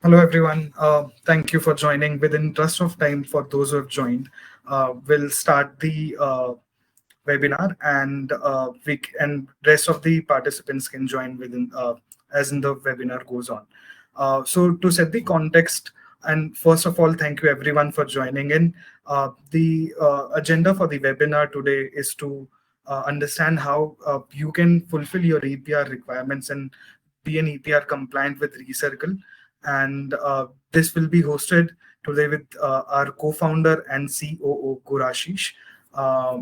Hello, everyone. Thank you for joining. Within interest of time, for those who have joined, we'll start the webinar, and and rest of the participants can join within as in the webinar goes on. So to set the context, and first of all, thank you everyone for joining in. The agenda for the webinar today is to understand how you can fulfill your EPR requirements and be an EPR compliant with ReCircle. And this will be hosted today with our co-founder and COO, Gurashish. Uh,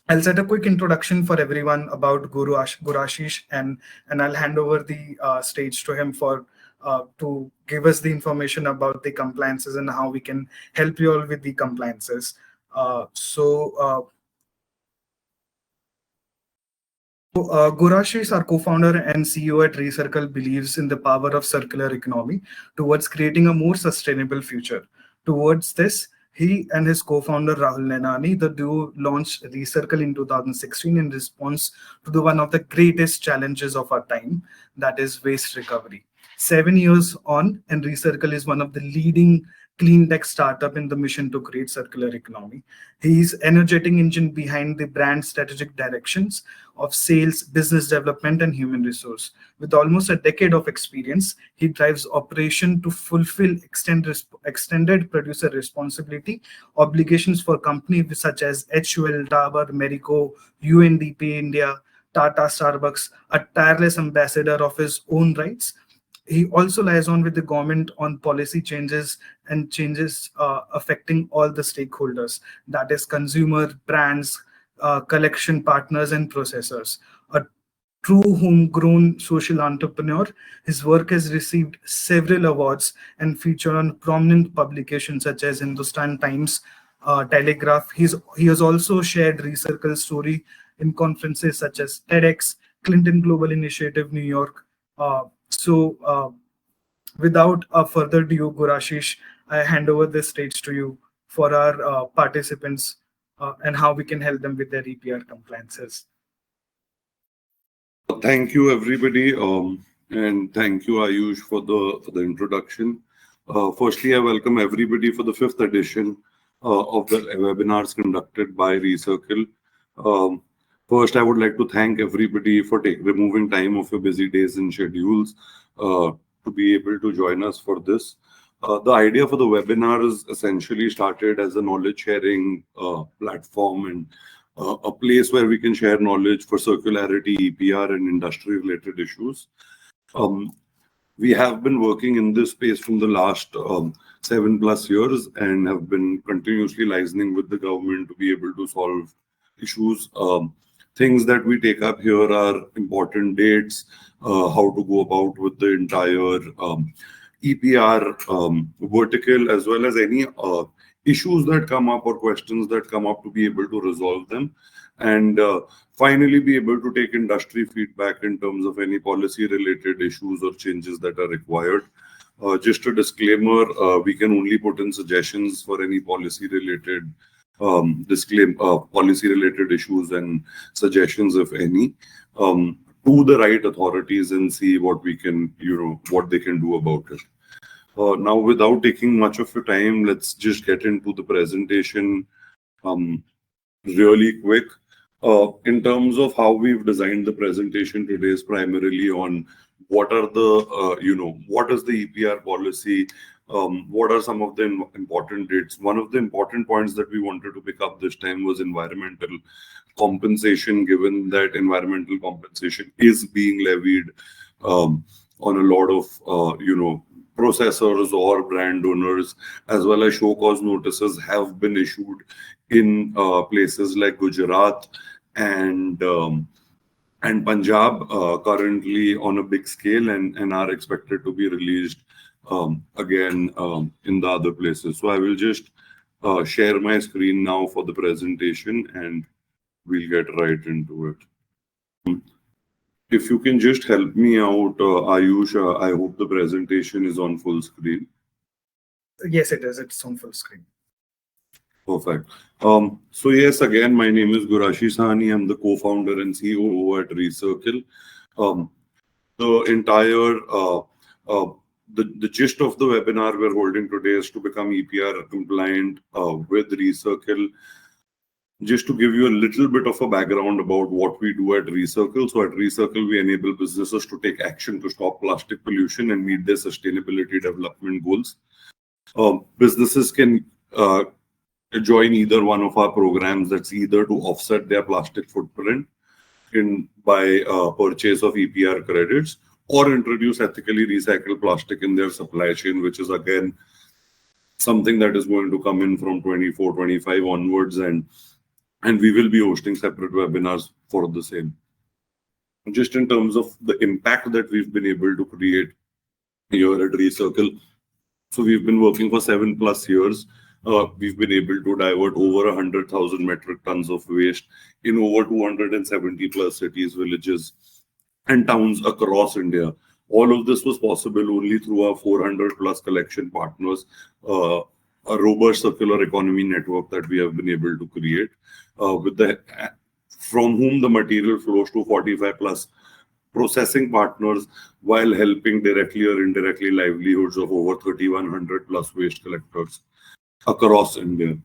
I'll set a quick introduction for everyone about Gurashish, and I'll hand over the stage to him for to give us the information about the compliances and how we can help you all with the compliances. Gurashish, our co-founder and CEO at ReCircle, believes in the power of circular economy towards creating a more sustainable future. Towards this, he and his co-founder Rahul Nenani, the duo, launched ReCircle in 2016 in response to one of the greatest challenges of our time, that is waste recovery. 7 years on, and ReCircle is one of the leading clean tech startup in the mission to create circular economy. He is energetic engine behind the brand strategic directions of sales, business development, and human resource. With almost a decade of experience, he drives operation to fulfill extended producer responsibility obligations for companies such as HUL, Dabur, Marico, UNDP India, Tata, Starbucks, a tireless ambassador of his own rights. He also liaison with the government on policy changes and changes affecting all the stakeholders, that is consumer, brands, collection partners, and processors. A true homegrown social entrepreneur, his work has received several awards and featured on prominent publications such as Hindustan Times, Telegraph. He has also shared ReCircle story in conferences such as TEDx, Clinton Global Initiative, New York. Without further ado, Gurashish, I hand over this stage to you for our participants and how we can help them with their EPR compliances. Thank you, everybody, and thank you, Ayush, for the introduction. Firstly, I welcome everybody for the fifth edition of the webinars conducted by ReCircle. First, I would like to thank everybody for removing time of your busy days and schedules to be able to join us for this. The idea for the webinar is essentially started as a knowledge sharing platform and a place where we can share knowledge for circularity, EPR, and industry related issues. We have been working in this space from the last 7+ years and have been continuously liaising with the government to be able to solve issues. Things that we take up here are important dates, how to go about with the entire EPR vertical, as well as any issues that come up or questions that come up to be able to resolve them. And finally, be able to take industry feedback in terms of any policy related issues or changes that are required. Just a disclaimer, we can only put in suggestions for any policy related policy related issues and suggestions, if any, to the right authorities and see what we can, what they can do about it. Now, without taking much of your time, let's just get into the presentation really quick. In terms of how we've designed the presentation today is primarily on what are the, what is the EPR policy, what are some of the important dates. One of the important points that we wanted to pick up this time was environmental compensation, given that environmental compensation is being levied on a lot of, processors or brand owners, as well as show cause notices have been issued in places like Gujarat and Punjab currently on a big scale and are expected to be released again in the other places. So I will just share my screen now for the presentation and we'll get right into it. If you can just help me out, Ayush, I hope the presentation is on full screen. Yes, it is. It's on full screen. Perfect. So yes, again, my name is Gurashish Sahni. I'm the co-founder and COO at ReCircle. The entire the gist of the webinar we're holding today is to become EPR compliant with ReCircle. Just to give you a little bit of a background about what we do at ReCircle. So at ReCircle, we enable businesses to take action to stop plastic pollution and meet their sustainability development goals. Businesses can join either one of our programs, that's either to offset their plastic footprint by purchase of EPR credits, or introduce ethically recycled plastic in their supply chain, which is again something that is going to come in from 24, 25 onwards, and we will be hosting separate webinars for the same. Just in terms of the impact that we've been able to create here at ReCircle, so we've been working for 7+ years. We've been able to divert over 100,000 metric tons of waste in over 270+ cities, villages, and towns across India. All of this was possible only through our 400+ collection partners, a robust circular economy network that we have been able to create, from whom the material flows to 45+ processing partners, while helping directly or indirectly livelihoods of over 3,100+ waste collectors across India.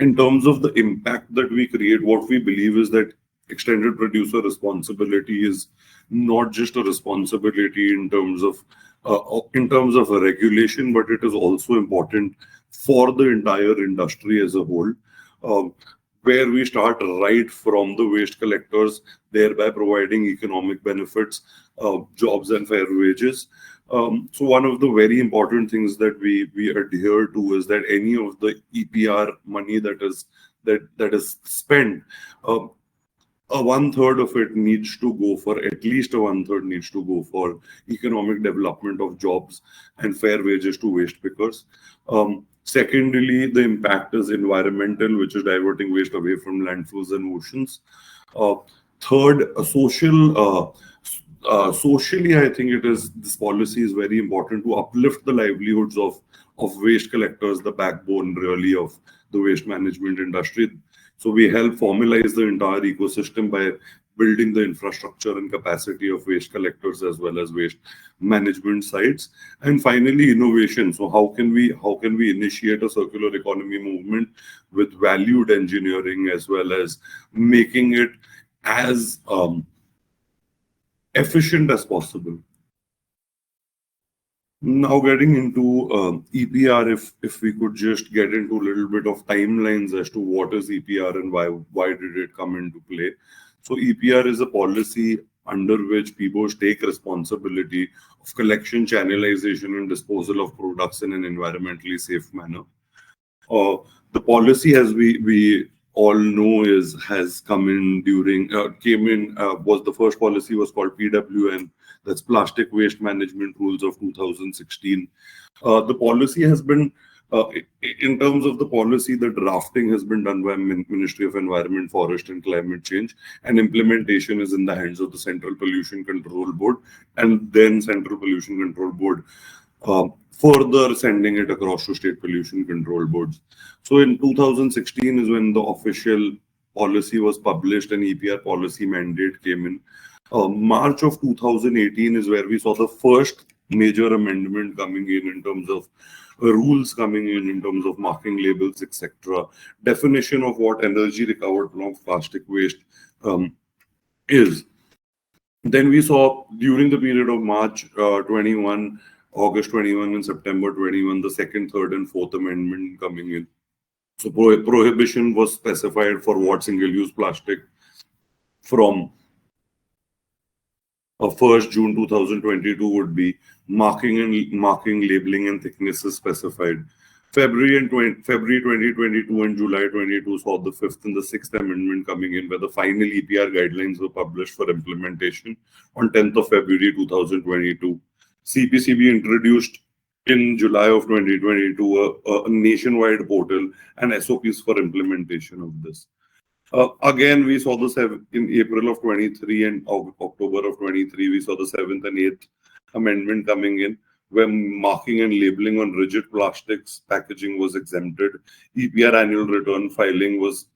In terms of the impact that we create, what we believe is that extended producer responsibility is not just a responsibility in terms of a regulation, but it is also important for the entire industry as a whole, where we start right from the waste collectors, thereby providing economic benefits, jobs, and fair wages. So one of the very important things that we adhere to is that any of the EPR money that is spent, a 1/3 of it needs to go for, at least a 1/3 needs to go for economic development of jobs and fair wages to waste pickers. Secondly, the impact is environmental, which is diverting waste away from landfills and oceans. Third, socially, I think this policy is very important to uplift the livelihoods of waste collectors, the backbone really of the waste management industry. So we help formalize the entire ecosystem by building the infrastructure and capacity of waste collectors as well as waste management sites. And finally, innovation. So how can we initiate a circular economy movement with valued engineering, as well as making it as efficient as possible? Now, getting into EPR, if we could just get into a little bit of timelines as to what is EPR and why did it come into play. So EPR is a policy under which PBOs take responsibility of collection, channelization, and disposal of products in an environmentally safe manner. The policy, as we all know, has come in during was the first policy was called PWN, that's Plastic Waste Management Rules of 2016. The policy has been, in terms of the policy, the drafting has been done by Ministry of Environment, Forest and Climate Change, and implementation is in the hands of the Central Pollution Control Board, and then Central Pollution Control Board further sending it across to state pollution control boards. So in 2016 is when the official policy was published and EPR policy mandate came in. March of 2018 is where we saw the first major amendment coming in terms of rules coming in terms of marking labels, etc. Definition of what energy recovered from plastic waste is. Then we saw during the period of March 21, August 21 and September 21, the second, third and fourth amendment coming in. So prohibition was specified for what single-use plastic from 1st June 2022 would be. Marking, labeling and thickness is specified. February 2022 and July 22 saw the 5th and the 6th amendment coming in, where the final EPR guidelines were published for implementation on 10th of February 2022. CPCB introduced in July of 2022 a nationwide portal and SOPs for implementation of this. Again, we saw in April of 23 and October of 23, we saw the 7th and 8th amendment coming in, where marking and labeling on rigid plastics packaging was exempted. EPR annual return filing was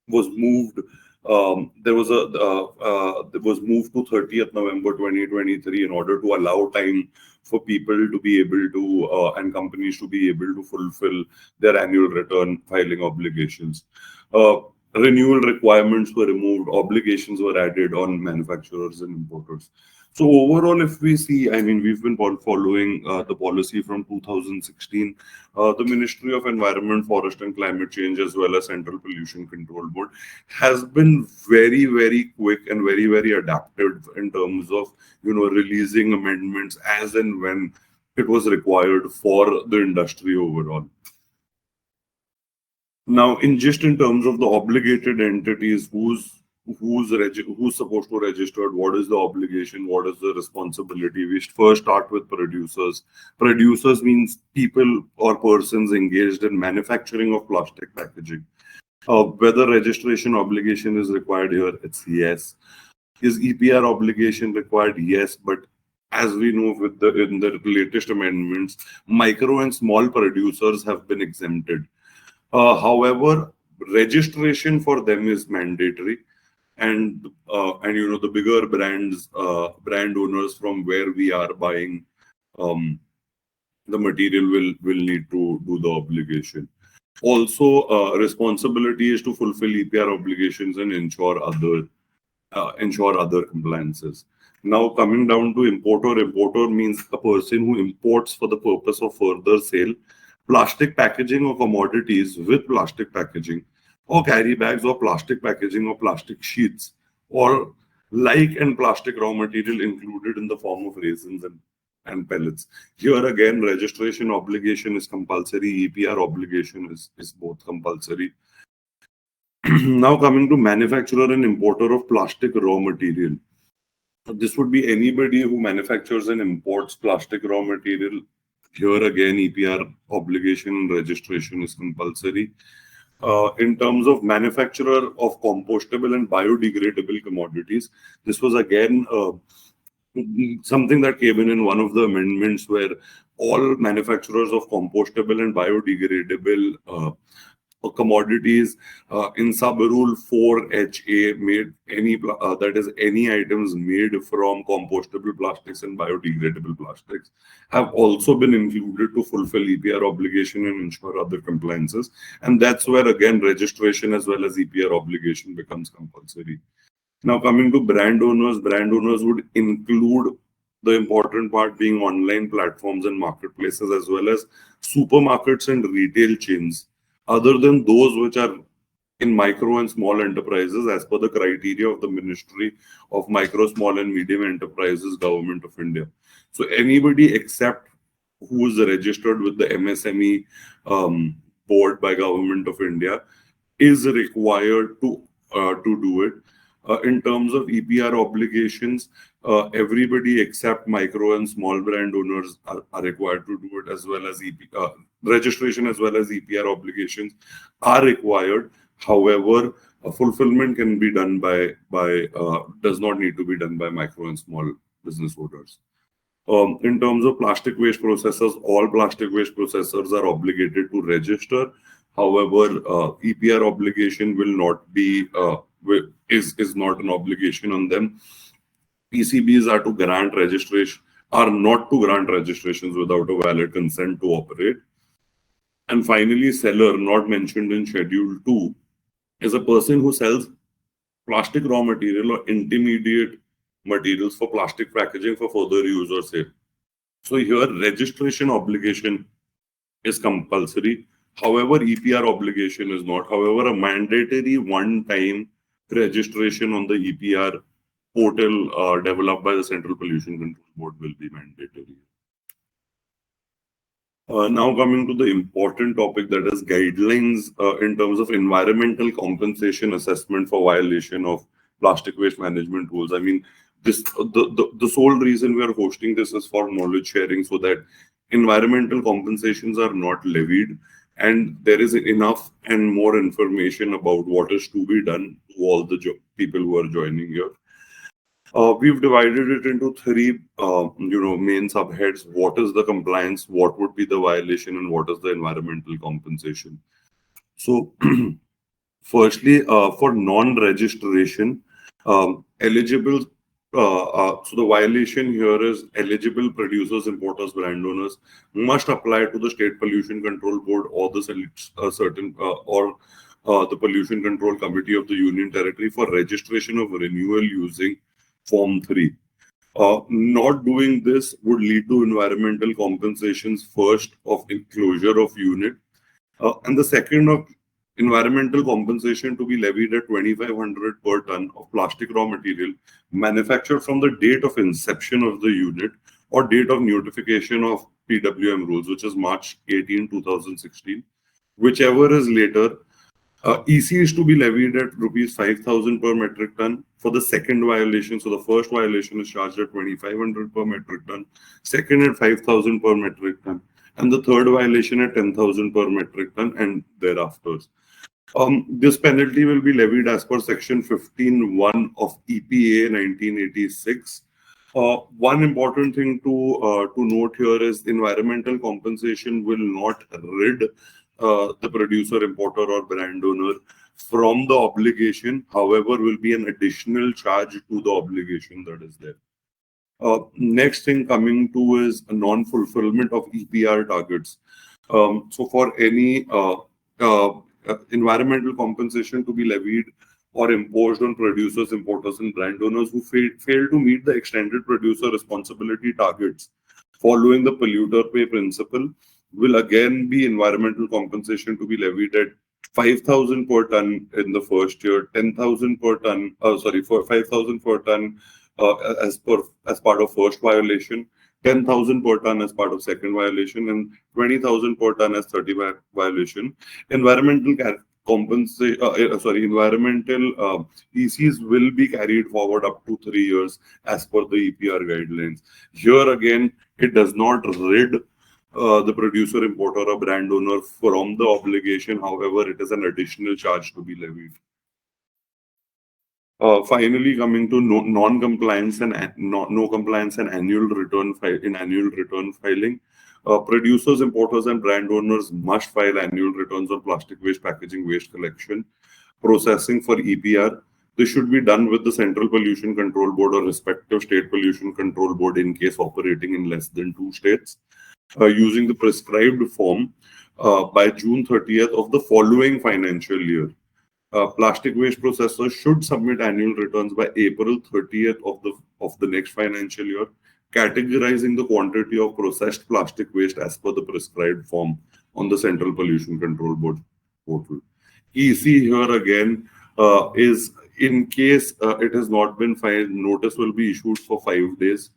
moved there was moved to 30th November 2023 in order to allow time for people to be able to and companies to be able to fulfill their annual return filing obligations. Renewal requirements were removed, obligations were added on manufacturers and importers. So overall, if we see, I mean, we've been following the policy from 2016. The Ministry of Environment, Forest and Climate Change, as well as Central Pollution Control Board, has been very, very quick and very, very adaptive in terms of, releasing amendments as and when it was required for the industry overall. Now, in terms of the obligated entities, who's supposed to register, what is the obligation, what is the responsibility? We first start with producers. Producers means people or persons engaged in manufacturing of plastic packaging. Whether registration obligation is required here, it's yes. Is EPR obligation required? Yes, but as we know in the latest amendments, micro and small producers have been exempted. However, registration for them is mandatory, and the bigger brands, brand owners from where we are buying the material will need to do the obligation. Also, responsibility is to fulfill EPR obligations and ensure other compliances. Now, coming down to importer. Importer means a person who imports for the purpose of further sale plastic packaging or commodities with plastic packaging, or carry bags or plastic packaging or plastic sheets, or like and plastic raw material included in the form of resins and pellets. Here again, registration obligation is compulsory, EPR obligation is both compulsory. Now coming to manufacturer and importer of plastic raw material. This would be anybody who manufactures and imports plastic raw material. Here again, EPR obligation and registration is compulsory. In terms of manufacturer of compostable and biodegradable commodities, this was again something that came in one of the amendments, where all manufacturers of compostable and biodegradable commodities in sub rule 4HA made that is any items made from compostable plastics and biodegradable plastics have also been included to fulfill EPR obligation and ensure other compliances, and that's where again registration as well as EPR obligation becomes compulsory. Now coming to brand owners would include the important part being online platforms and marketplaces, as well as supermarkets and retail chains, other than those which are in micro and small enterprises as per the criteria of the Ministry of Micro, Small and Medium Enterprises, Government of India. So anybody except who is registered with the MSME board by Government of India is required to do it. In terms of EPR obligations, everybody except micro and small brand owners are required to do it, as well as registration as well as EPR obligations are required. However, fulfillment can be done does not need to be done by micro and small business owners. In terms of plastic waste processors, all plastic waste processors are obligated to register. However, EPR obligation will not be is not an obligation on them. PCBs are not to grant registrations without a valid consent to operate. And finally, seller, not mentioned in Schedule 2, is a person who sells plastic raw material or intermediate materials for plastic packaging for further use or sale. So here, registration obligation is compulsory. However, EPR obligation is not. However, a mandatory one-time registration on the EPR portal developed by the Central Pollution Control Board will be mandatory. Now coming to the important topic, that is guidelines in terms of environmental compensation assessment for violation of plastic waste management rules. I mean, the sole reason we are hosting this is for knowledge sharing, so that environmental compensations are not levied and there is enough and more information about what is to be done to all the people who are joining here. We've divided it into three, main subheads. What is the compliance? What would be the violation? And what is the environmental compensation? So Firstly, for non-registration, eligible. So the violation here is eligible producers, importers, brand owners must apply to the State Pollution Control Board or the certain or the Pollution Control Committee of the Union Territory for registration of renewal using Form 3. Not doing this would lead to environmental compensations, first of closure of unit, and the second of environmental compensation to be levied at 2,500 per ton of plastic raw material manufactured from the date of inception of the unit or date of notification of PWM rules, which is March 18, 2016. Whichever is later, EC is to be levied at rupees 5,000 per metric ton for the second violation. So the first violation is charged at 2,500 per metric ton, second at 5,000 per metric ton, and the third violation at 10,000 per metric ton and thereafter. This penalty will be levied as per Section 15(1) of EPA 1986. One important thing to note here is environmental compensation will not rid the producer, importer, or brand owner from the obligation. However, will be an additional charge to the obligation that is there. Next thing coming to is a non-fulfillment of EPR targets. So for any environmental compensation to be levied or imposed on producers, importers, and brand owners who fail to meet the extended producer responsibility targets following the polluter pay principle will again be environmental compensation to be levied at 5,000 per ton in the first year, 10,000 per ton, for 5,000 per ton as part of first violation, 10,000 per ton as part of second violation, and 20,000 per ton as 30 violation. Environmental ECs will be carried forward up to 3 years as per the EPR guidelines. Here again, it does not rid the producer, importer, or brand owner from the obligation. However, it is an additional charge to be levied. Finally, coming to non-compliance and no compliance and annual return filing, producers, importers, and brand owners must file annual returns on plastic waste, packaging waste collection, processing for EPR. This should be done with the Central Pollution Control Board or respective State Pollution Control Board in case operating in less than 2 states, using the prescribed form by June 30th of the following financial year. Plastic waste processors should submit annual returns by April 30th of the next financial year, categorizing the quantity of processed plastic waste as per the prescribed form on the Central Pollution Control Board portal. EC here again is in case it has not been filed, notice will be issued for 5 days.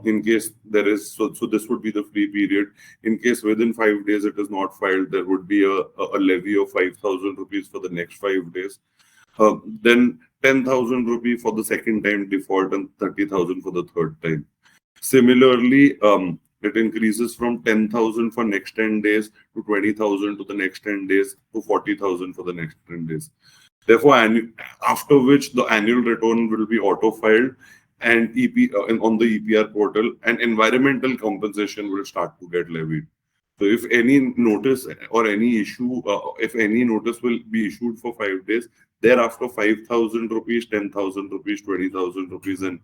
In case there is, so this would be the free period. In case within 5 days it is not filed, there would be a levy of 5,000 rupees for the next 5 days. Then 10,000 rupees for the second time default and 30,000 for the third time. Similarly, it increases from 10,000 for next 10 days to 20,000 to the next 10 days to 40,000 for the next 10 days. Therefore, after which the annual return will be auto-filed and on the EPR portal, and environmental compensation will start to get levied. So if any notice or any issue, if any notice will be issued for 5 days, thereafter 5,000 rupees, 10,000 rupees, 20,000 rupees, and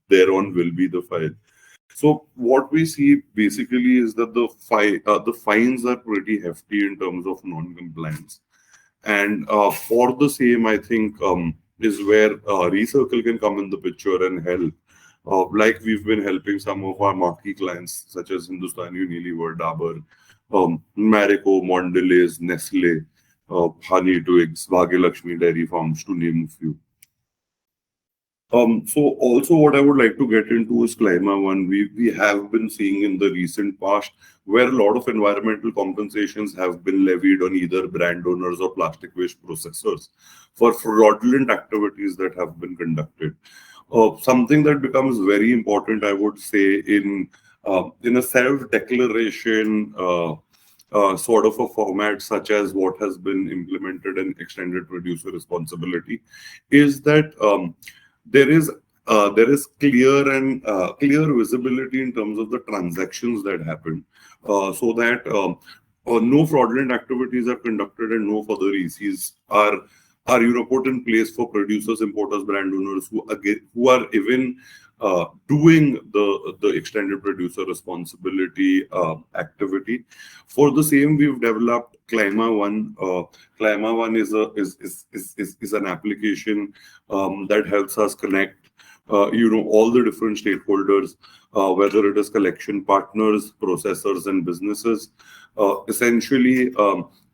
thereon will be the fine. So what we see basically is that the fines are pretty hefty in terms of non-compliance. And for the same, I think is where ReCircle can come in the picture and help. Like we've been helping some of our marquee clients such as Hindustan Unilever, Dabur, Marico, Mondelez, Nestle, Honey Twigs, Bhagyalakshmi Dairy Farms, to name a few. So also what I would like to get into is climate one. We have been seeing in the recent past where a lot of environmental compensations have been levied on either brand owners or plastic waste processors for fraudulent activities that have been conducted. Something that becomes very important, I would say, in a self-declaration sort of a format such as what has been implemented in extended producer responsibility, is that there is clear visibility in terms of the transactions that happen, so that no fraudulent activities are conducted and no further ECs are are put in place for producers, importers, brand owners who are even doing the extended producer responsibility activity. For the same, we've developed Clima One. Clima One is an application that helps us connect all the different stakeholders, whether it is collection partners, processors, and businesses. Essentially,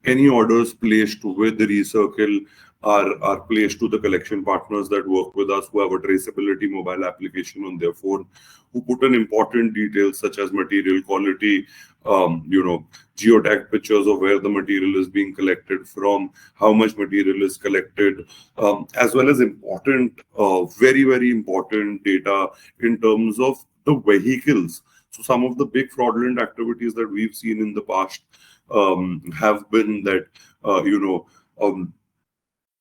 any orders placed with the ReCircle are placed to the collection partners that work with us, who have a traceability mobile application on their phone, who put in important details such as material quality, geotag pictures of where the material is being collected from, how much material is collected, as well as important, very, very important data in terms of the vehicles. So some of the big fraudulent activities that we've seen in the past have been that,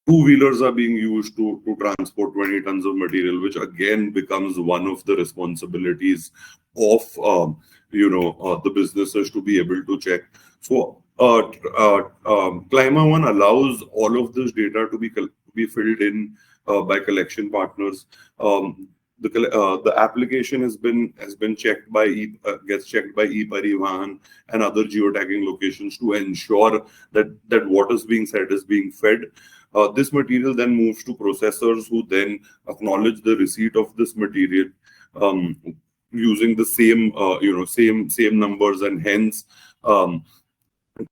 two-wheelers are being used to transport 20 tons of material, which again becomes one of the responsibilities of the businesses to be able to check. So Clima One allows all of this data to be filled in by collection partners. The application has been checked by gets checked by eParivahan and other geotagging locations to ensure that what is being said is being fed. This material then moves to processors, who then acknowledge the receipt of this material using the same numbers, and hence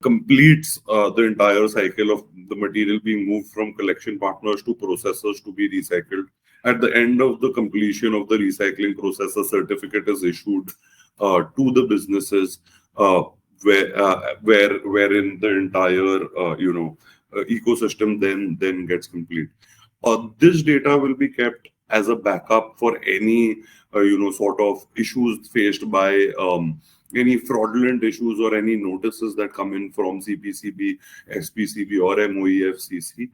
completes the entire cycle of the material being moved from collection partners to processors to be recycled. At the end of the completion of the recycling process, a certificate is issued to the businesses, wherein the entire ecosystem then gets complete. This data will be kept as a backup for any sort of issues faced by any fraudulent issues or any notices that come in from CPCB, SPCB, or MOEFCC.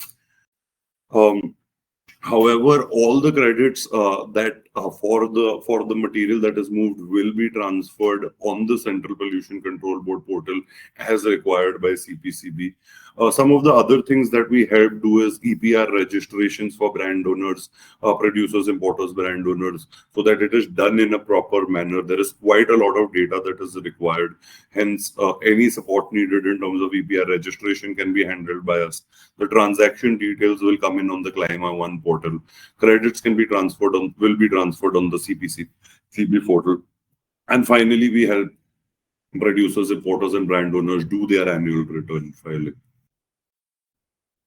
However, all the credits that for the material that is moved will be transferred on the Central Pollution Control Board portal as required by CPCB. Some of the other things that we help do is EPR registrations for brand owners, producers, importers, brand owners, so that it is done in a proper manner. There is quite a lot of data that is required. Hence, any support needed in terms of EPR registration can be handled by us. The transaction details will come in on the Clima One portal. Credits will be transferred on the CPCB portal. And finally, we help producers, importers, and brand owners do their annual return filing.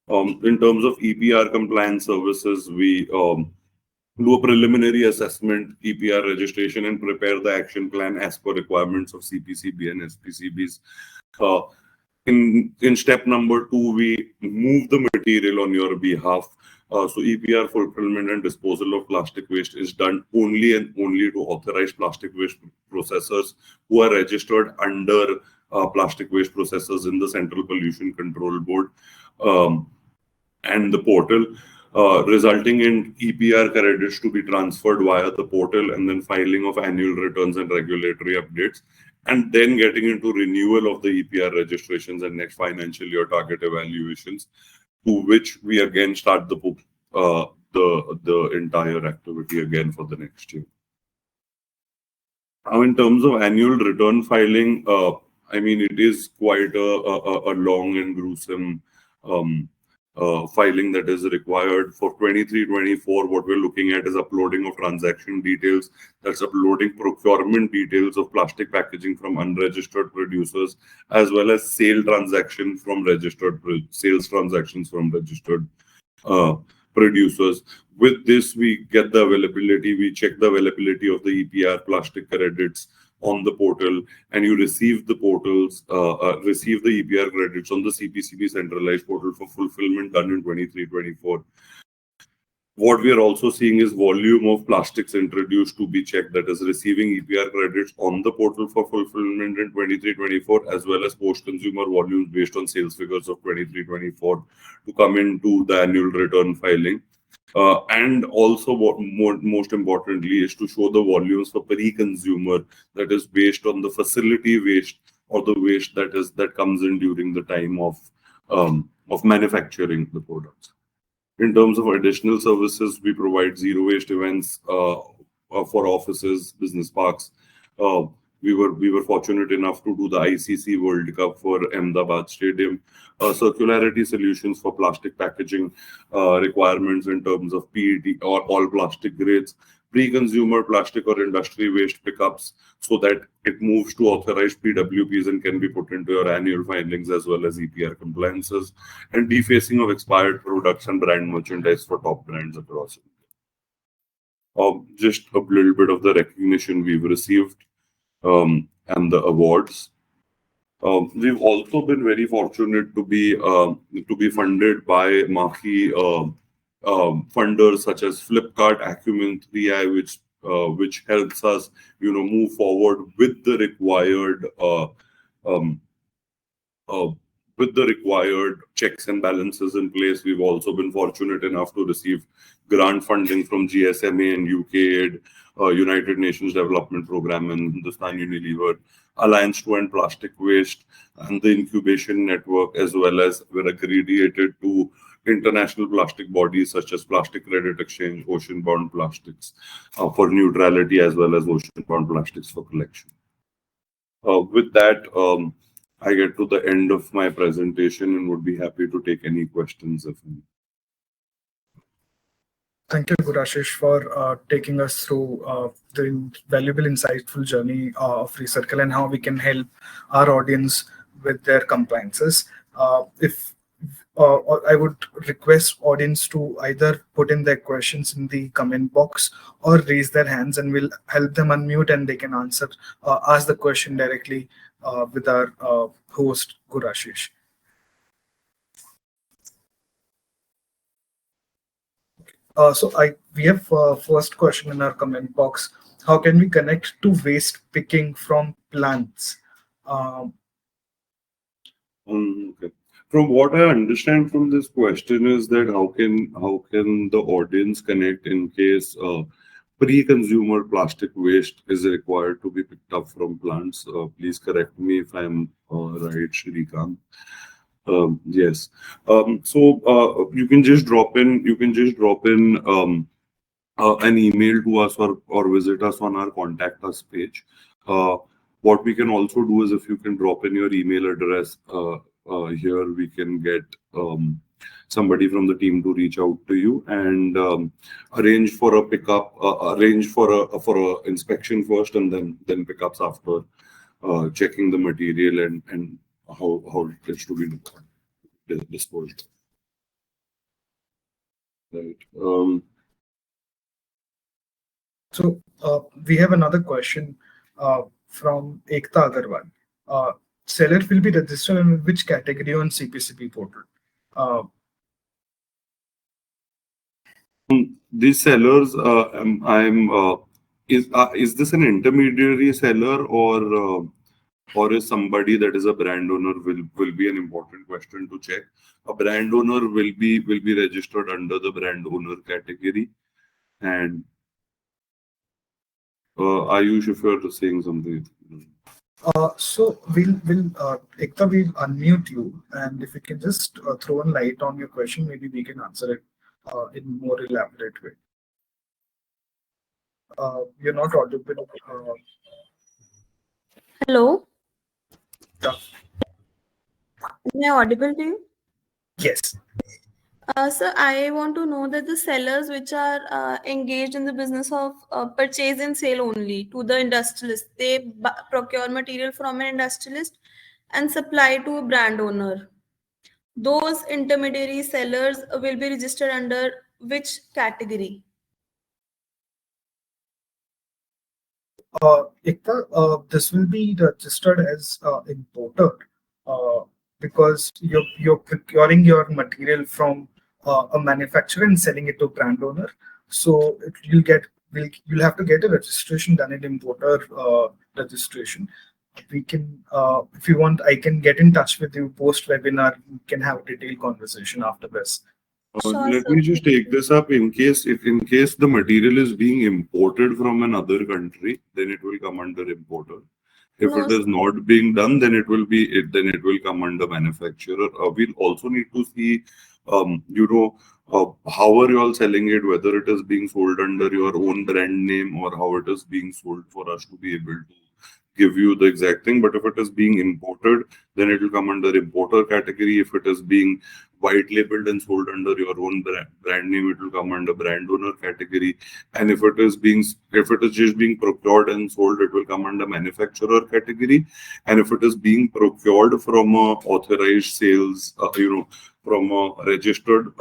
In terms of EPR compliance services, we do a preliminary assessment, EPR registration, and prepare the action plan as per requirements of CPCB and SPCBs. In step number 2, we move the material on your behalf. So EPR fulfillment and disposal of plastic waste is done only and only to authorized plastic waste processors who are registered under plastic waste processors in the Central Pollution Control Board and the portal, resulting in EPR credits to be transferred via the portal, and then filing of annual returns and regulatory updates, and then getting into renewal of the EPR registrations and next financial year target evaluations, to which we again start the entire activity again for the next year. Now, in terms of annual return filing, it is quite a long and gruesome filing that is required. For 23-24, what we're looking at is uploading of transaction details. That's uploading procurement details of plastic packaging from unregistered producers, as well as sales transactions from registered producers. With this, we get the availability, we check the availability of the EPR plastic credits on the portal, and you receive the EPR credits on the CPCB centralized portal for fulfillment done in 23-24. What we are also seeing is volume of plastics introduced to be checked, that is receiving EPR credits on the portal for fulfillment in 23-24, as well as post-consumer volumes based on sales figures of 23-24 to come into the annual return filing. And also, what most importantly is to show the volumes for pre-consumer, that is based on the facility waste or the waste that comes in during the time of manufacturing the products. In terms of additional services, we provide zero waste events for offices, business parks. Uh, we were fortunate enough to do the ICC World Cup for Ahmedabad Stadium. Circularity solutions for plastic packaging requirements in terms of PET or all plastic grades, pre-consumer plastic or industry waste pickups, so that it moves to authorized PWPs and can be put into your annual filings as well as EPR compliances, and defacing of expired products and brand merchandise for top brands across India. Just a little bit of the recognition we've received and the awards. We've also been very fortunate to be funded by marquee funders such as Flipkart, Acumen, 3i, which helps us, move forward um, uh, with the required checks and balances in place. We've also been fortunate enough to receive grant funding from GSMA and UKAID, United Nations Development Programme, and Hindustan Unilever, Alliance to End Plastic Waste, and the Incubation Network, as well as we're accredited to international plastic bodies such as Plastic Credit Exchange, Ocean-Bound Plastics for neutrality, as well as Ocean-Bound Plastics for collection. With that, I get to the end of my presentation and would be happy to take any questions if any. Thank you, Gurashish, for taking us through the valuable, insightful journey of ReCircle and how we can help our audience with their compliances. I would request audience to either put in their questions in the comment box or raise their hands, and we'll help them unmute and they can ask the question directly with our host, Gurashish. We have first question in our comment box. How can we connect to waste picking from plants? Okay. From what I understand from this question is that how can the audience connect in case pre-consumer plastic waste is required to be picked up from plants? Please correct me if I'm right, Shrikant. Yes. You can just drop in an email to us or visit us on our contact us page. What we can also do is, if you can drop in your email address here, we can get somebody from the team to reach out to you and arrange for a pickup, arrange for a inspection first, and then pickups after checking the material and how it is to be disposed. Right. We have another question from Ekta Agarwal. Seller will be registered in which category on CPCB portal? These sellers, is this an intermediary seller or is somebody that is a brand owner will be an important question to check. A brand owner will be registered under the brand owner category. And Ayush, if you're saying something. Ekta, we'll unmute you, and if you can just throw a light on your question, maybe we can answer it in more elaborate way. You're not audible. Hello. Yeah. Am I audible to you? Yes. Sir, I want to know that the sellers which are engaged in the business of purchase and sale only to the industrialist, they procure material from an industrialist and supply to a brand owner. Those intermediary sellers will be registered under which category? Ekta, this will be registered as importer because you're procuring your material from a manufacturer and selling it to brand owner. So you'll have to get a registration done in importer registration. We can, if you want, I can get in touch with you post webinar. We can have a detailed conversation after this. Let me just take this up. In case the material is being imported from another country, then it will come under importer. If it is not being done, then it will come under manufacturer. We'll also need to see how are you all selling it, whether it is being sold under your own brand name or how it is being sold, for us to be able to give you the exact thing. But if it is being imported, then it will come under importer category. If it is being white labeled and sold under your own brand name, it will come under brand owner category. And if it is just being procured and sold, it will come under manufacturer category. And if it is being procured from a authorized sales, from a registered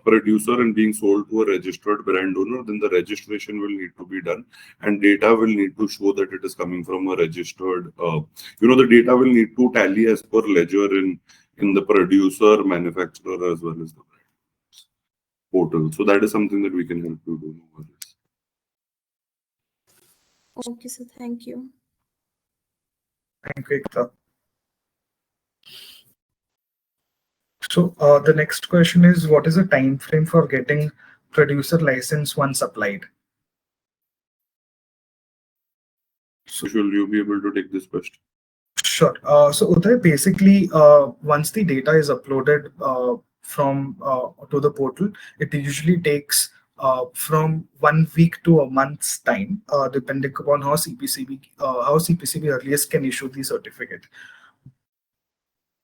producer and being sold to a registered brand owner, then the registration will need to be done, and data will need to show that it is coming from a registered. The data will need to tally as per ledger in the producer, manufacturer, as well as the brand portal. So that is something that we can help you do. No worries. Okay, sir. Thank you. Thank you, Ekta. So the next question is, what is the time frame for getting producer license once applied? So should you be able to take this question? Sure. So Uday, basically, once the data is uploaded from to the portal, it usually takes from 1 week to a month's time, depending upon how CPCB earliest can issue the certificate.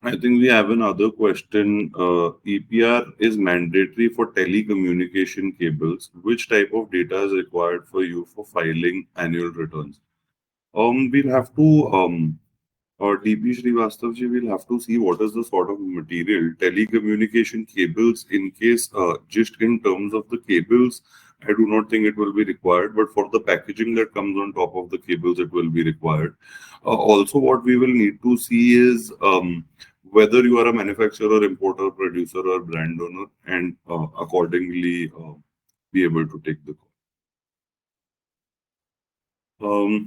I think we have another question. EPR is mandatory for telecommunication cables. Which type of data is required for you for filing annual returns? We'll have to TP Srivastava, we'll have to see what is the sort of material. Telecommunication cables, in case just in terms of the cables, I do not think it will be required, but for the packaging that comes on top of the cables, it will be required. Also, what we will need to see is whether you are a manufacturer, importer, producer, or brand owner, and accordingly be able to take the call.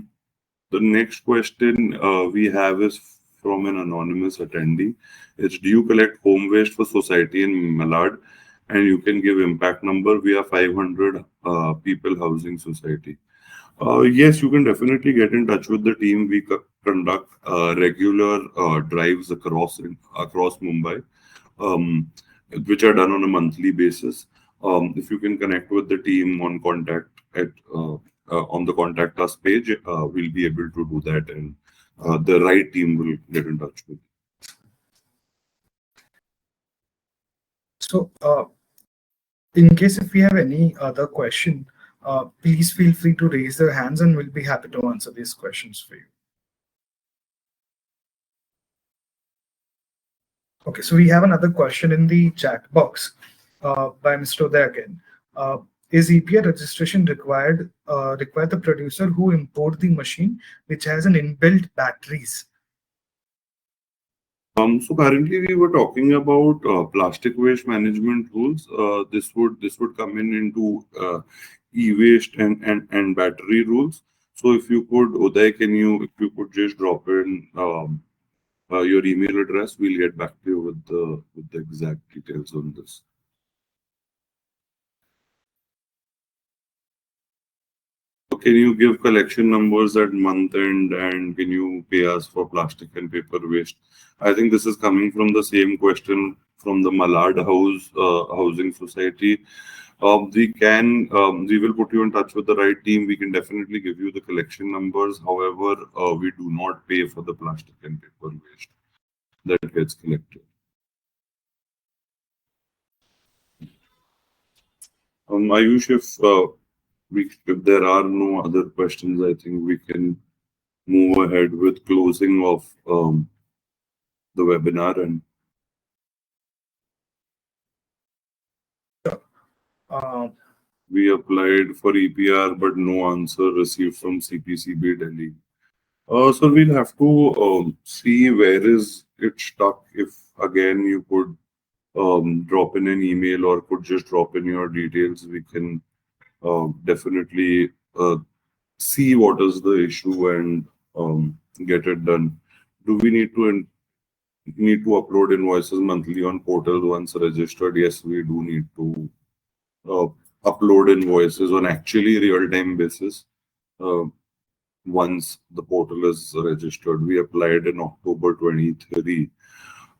The next question we have is from an anonymous attendee. It's, do you collect home waste for society in Malad? And you can give impact number. We are 500 people housing society. Yes, you can definitely get in touch with the team. We conduct regular drives across Mumbai, which are done on a monthly basis. If you can connect with the team on contact on the contact us page, we'll be able to do that, and the right team will get in touch with you. So in case if we have any other question, please feel free to raise your hands and we'll be happy to answer these questions for you. Okay, so we have another question in the chat box by Mr. Uday again. Is EPR registration required the producer who import the machine which has an inbuilt batteries? So currently we were talking about plastic waste management rules. This would come into e-waste and battery rules. So if you could, Uday, if you could just drop in your email address, we'll get back to you with the exact details on this. Can you give collection numbers at month end, and can you pay us for plastic and paper waste? I think this is coming from the same question from the Malad Housing Society. We will put you in touch with the right team. We can definitely give you the collection numbers. However, we do not pay for the plastic and paper waste that gets collected. Ayush, if there are no other questions, I think we can move ahead with closing of the webinar. And we applied for EPR, but no answer received from CPCB Delhi. So we'll have to see where is it stuck. If again you could drop in an email or could just drop in your details, we can definitely see what is the issue and get it done. Do we need to upload invoices monthly on portal once registered? Yes, we do need to upload invoices on actually real-time basis once the portal is registered. We applied in October 23.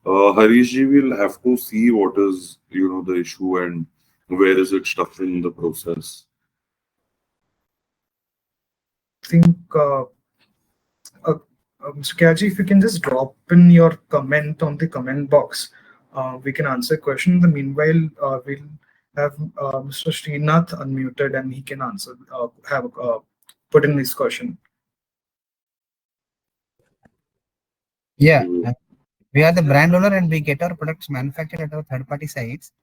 Harishji will have to see what is, the issue and where is it stuck in the process. I think, Mr. Kaji, if you can just drop in your comment on the comment box, we can answer question. In the meanwhile, we'll have Mr. Srinath unmuted and he can answer, put in his question. Yeah, we are the brand owner and we get our products manufactured at our third-party sites,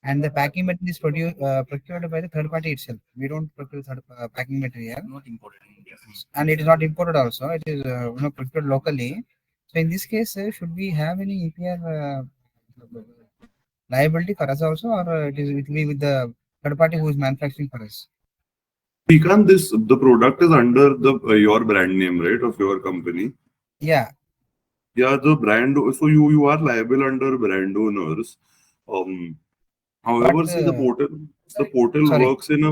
and the packing material is procured by the third party itself. We don't procure packing material. Not imported in India. And it is not imported also. It is procured locally. So in this case, should we have any EPR liability for us also, or it will be with the third party who is manufacturing for us? Srikanth, the product is under your brand name, right, of your company? Yeah. Yeah, the brand. So you are liable under brand owners. However, But, see the portal sorry. works in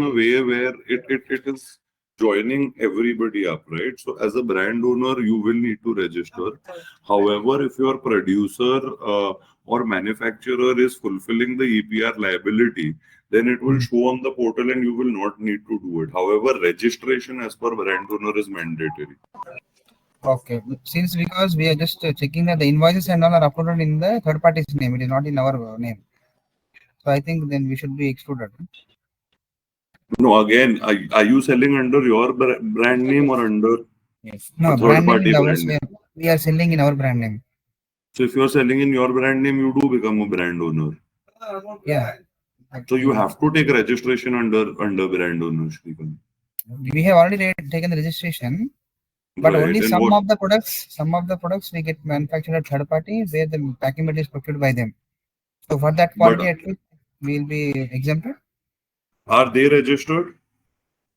a way where it is joining everybody up, right? So as a brand owner, you will need to register. However, if your producer or manufacturer is fulfilling the EPR liability, then it will show on the portal and you will not need to do it. However, registration as per brand owner is mandatory. Okay, since because we are just checking that the invoices and all are uploaded in the third party's name, it is not in our name. So I think then we should be excluded. No, again, are you selling under your brand name or under No, a third brand name party is brand ours. name? We are selling in our brand name. So if you are selling in your brand name, you do become a brand owner. Yeah. So you have to take registration under brand owner, Srikanth. We have already taken the registration, but Right. only And some of the products we get manufactured at third party where the packing material is procured by them. So for that quality, at least we will be exempted. Are they registered?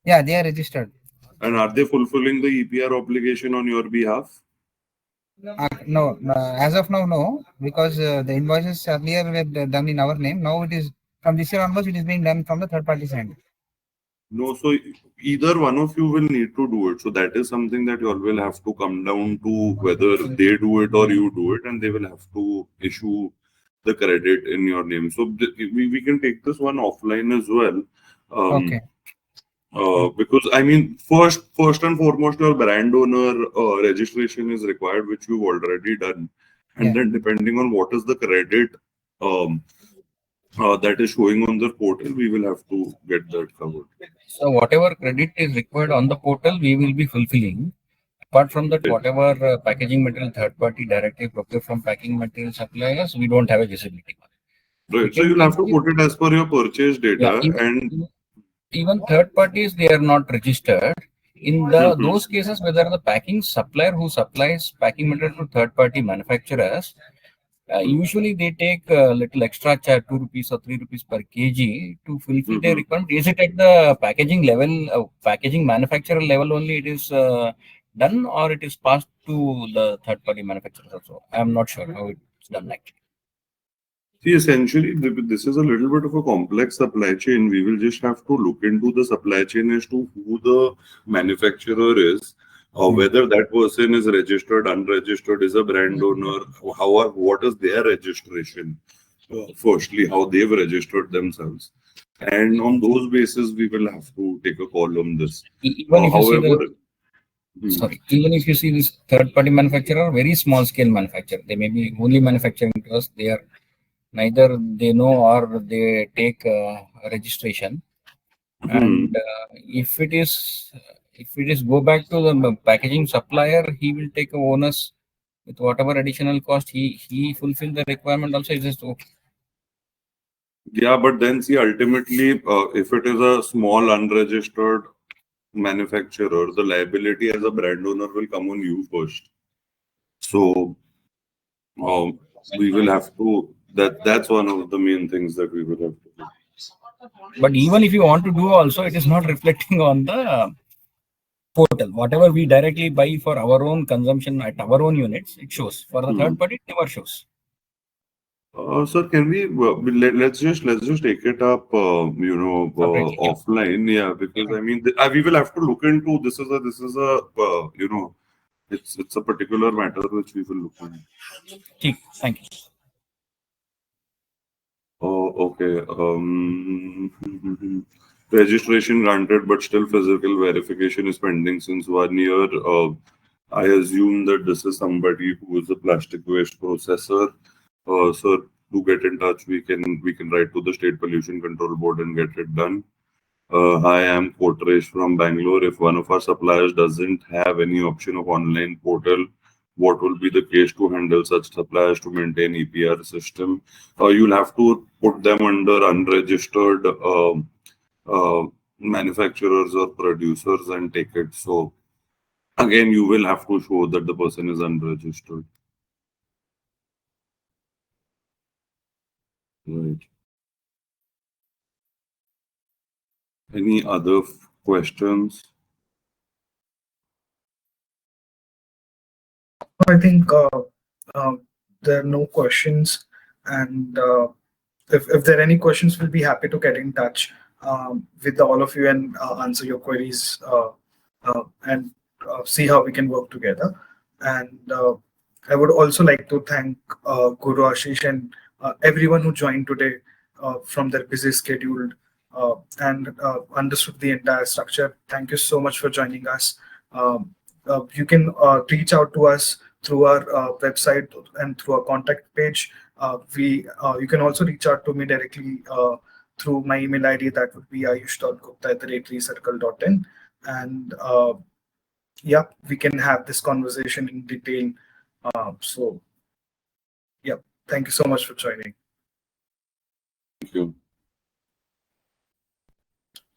Yeah, they are registered. And are they fulfilling the EPR obligation on your behalf? No, as of now, no, because the invoices earlier were done in our name. Now it is from this year onwards, it is being done from the third party side. No, so either one of you will need to do it. So that is something that you all will have to come down to whether they do it or you do it, and they will have to issue the credit in your name. So we can take this one offline as well. Okay. Because I mean, first and foremost, your brand owner registration is required, which you've already done, and then depending on what is the credit that is showing on the portal, we will have to get that covered. So whatever credit is required on the portal, we will be fulfilling. Apart from that, whatever packaging material third party directly procure from packing material suppliers, we don't have a visibility. Right. So you'll have to put it as per your purchase data, and even third parties, they are not registered. In those cases, whether the packing supplier who supplies packing material to third party manufacturers, usually they take a little extra charge, 2 rupees or 3 rupees per kg to fulfill their requirement. Is it at the packaging level, packaging manufacturer level only it is done, or it is passed to the third party manufacturers also? I am not sure how it's done actually. See, essentially, this is a little bit of a complex supply chain. We will just have to look into the supply chain as to who the manufacturer is, whether that person is registered, unregistered, is a brand owner, what is their registration, firstly, how they've registered themselves. And on those basis, we will have to take a call on this. Even if you see this third party manufacturer, very small scale manufacturer, they may be only manufacturing to us, they are neither they know or they take registration. And if it is go back to the packaging supplier, he will take a bonus with whatever additional cost he fulfill the requirement also. Is just okay. Yeah, but then see, ultimately, if it is a small unregistered manufacturer, the liability as a brand owner will come on you first. So we will have to, that's one of the main things that we will have to do. But even if you want to do also, it is not reflecting on the portal. Whatever we directly buy for our own consumption at our own units, it shows. For the third party, it never shows. Sir, can we let's just take it up, offline, yeah, because I mean we will have to look into this is a it's a particular matter which we will look at. Thank you. Oh, okay. Registration granted, but still physical verification is pending since 1 year. I assume that this is somebody who is a plastic waste processor. Sir, do get in touch. We can write to the State Pollution Control Board and get it done. Hi, I'm Kotresh from Bangalore. If one of our suppliers doesn't have any option of online portal, what will be the case to handle such suppliers to maintain EPR system? You'll have to put them under unregistered manufacturers or producers and take it. So again, you will have to show that the person is unregistered. Right. Any other questions? I think there are no questions, and if there are any questions, we'll be happy to get in touch with all of you and answer your queries and see how we can work together. And I would also like to thank Gurashish and everyone who joined today from their busy schedule and understood the entire structure. Thank you so much for joining us. You can reach out to us through our website and through our contact page. You can also reach out to me directly through my email ID. That would be ayush.gupta@recircle.in. And yeah, we can have this conversation in detail. So yeah, thank you so much for joining. Thank you.